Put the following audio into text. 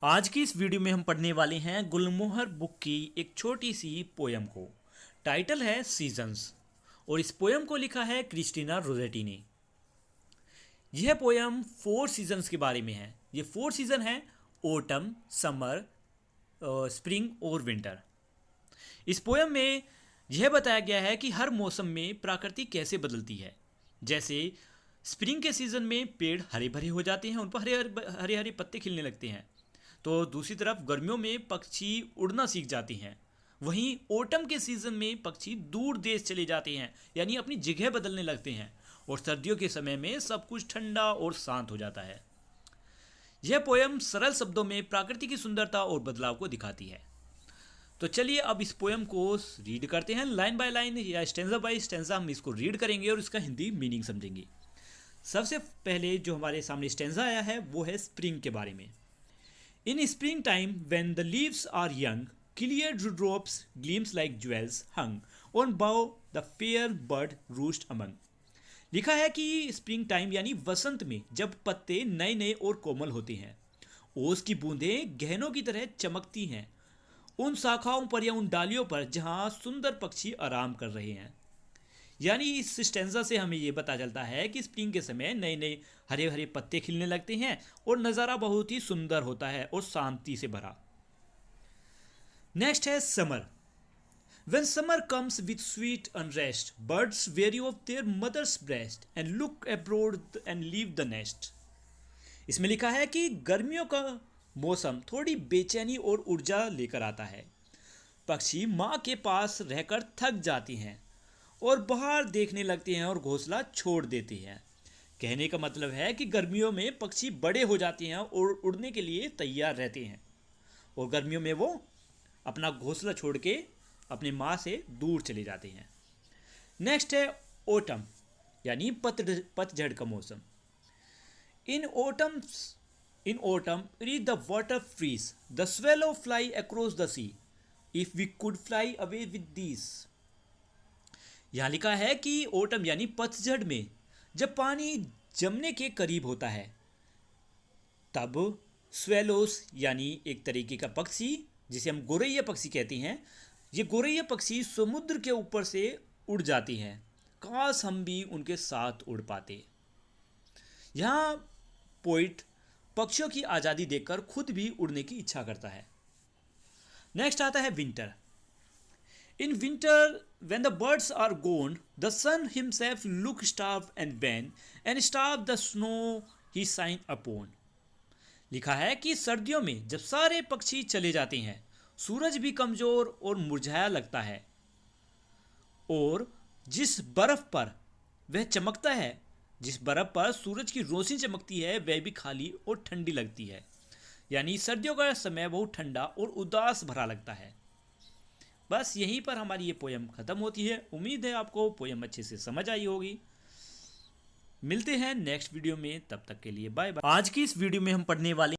आज की इस वीडियो में हम पढ़ने वाले हैं गुलमोहर बुक की एक छोटी सी पोयम को। टाइटल है सीजन्स और इस पोयम को लिखा है क्रिस्टीना रोजेटी ने। यह पोयम 4 सीजन्स के बारे में है। ये 4 सीजन है: ओटम, समर, स्प्रिंग और विंटर। इस पोयम में यह बताया गया है कि हर मौसम में प्रकृति कैसे बदलती है। जैसे स्प्रिंग के सीज़न में पेड़ हरे भरे हो जाते हैं, उन पर हरे हरे हरे पत्ते खिलने लगते हैं। तो दूसरी तरफ गर्मियों में पक्षी उड़ना सीख जाते हैं। वहीं ओटम के सीज़न में पक्षी दूर देश चले जाते हैं, यानी अपनी जगह बदलने लगते हैं। और सर्दियों के समय में सब कुछ ठंडा और शांत हो जाता है। यह पोयम सरल शब्दों में प्रकृति की सुंदरता और बदलाव को दिखाती है। तो चलिए अब इस पोयम को रीड करते हैं, लाइन बाय लाइन या स्टेंजा बाय स्टेंजा हम इसको रीड करेंगे और इसका हिंदी मीनिंग समझेंगे। सबसे पहले जो हमारे सामने स्टेंजा आया है वो है स्प्रिंग के बारे में। In spring time when the leaves are young, clear dewdrops gleams like jewels hung on bough the fair bird roost among। लिखा है कि स्प्रिंग टाइम यानी वसंत में जब पत्ते नए नए और कोमल होते हैं, ओस की बूंदें गहनों की तरह चमकती हैं उन शाखाओं पर या उन डालियों पर जहां सुंदर पक्षी आराम कर रहे हैं। यानी इस स्टेंजा से हमें ये पता चलता है कि स्प्रिंग के समय नए नए हरे हरे पत्ते खिलने लगते हैं और नज़ारा बहुत ही सुंदर होता है और शांति से भरा। नेक्स्ट है summer. When summer comes with sweet unrest, birds weary of their mother's breast and look abroad and leave the nest। इसमें लिखा है कि गर्मियों का मौसम थोड़ी बेचैनी और ऊर्जा लेकर आता है। पक्षी माँ के पास रहकर थक जाती हैं और बाहर देखने लगते हैं और घोंसला छोड़ देते हैं। कहने का मतलब है कि गर्मियों में पक्षी बड़े हो जाते हैं और उड़ने के लिए तैयार रहते हैं और गर्मियों में वो अपना घोंसला छोड़ के अपनी माँ से दूर चले जाते हैं। नेक्स्ट है ओटम यानी पतझड़ का मौसम। In autumn reed the water freeze, the swallow fly across the sea, if we could fly away with these. यहाँ लिखा है कि ओटम यानी पतझड़ में जब पानी जमने के करीब होता है तब स्वेलोस यानी एक तरीके का पक्षी जिसे हम गोरैया पक्षी कहते हैं, ये गोरैया पक्षी समुद्र के ऊपर से उड़ जाती हैं। काश हम भी उनके साथ उड़ पाते। यहाँ पोइट पक्षियों की आज़ादी देखकर खुद भी उड़ने की इच्छा करता है। नेक्स्ट आता है winter. In winter when the birds are gone, the sun himself look starved and wan, and starve the snow he shine upon। लिखा है कि सर्दियों में जब सारे पक्षी चले जाते हैं, सूरज भी कमज़ोर और मुरझाया लगता है और जिस बर्फ़ पर वह चमकता है, जिस बर्फ़ पर सूरज की रोशनी चमकती है, वह भी खाली और ठंडी लगती है। यानी सर्दियों का समय बहुत ठंडा और उदास भरा लगता है। बस यहीं पर हमारी ये पोयम ख़त्म होती है। उम्मीद है आपको पोयम अच्छे से समझ आई होगी। मिलते हैं नेक्स्ट वीडियो में, तब तक के लिए बाय बाय। आज की इस वीडियो में हम पढ़ने वाले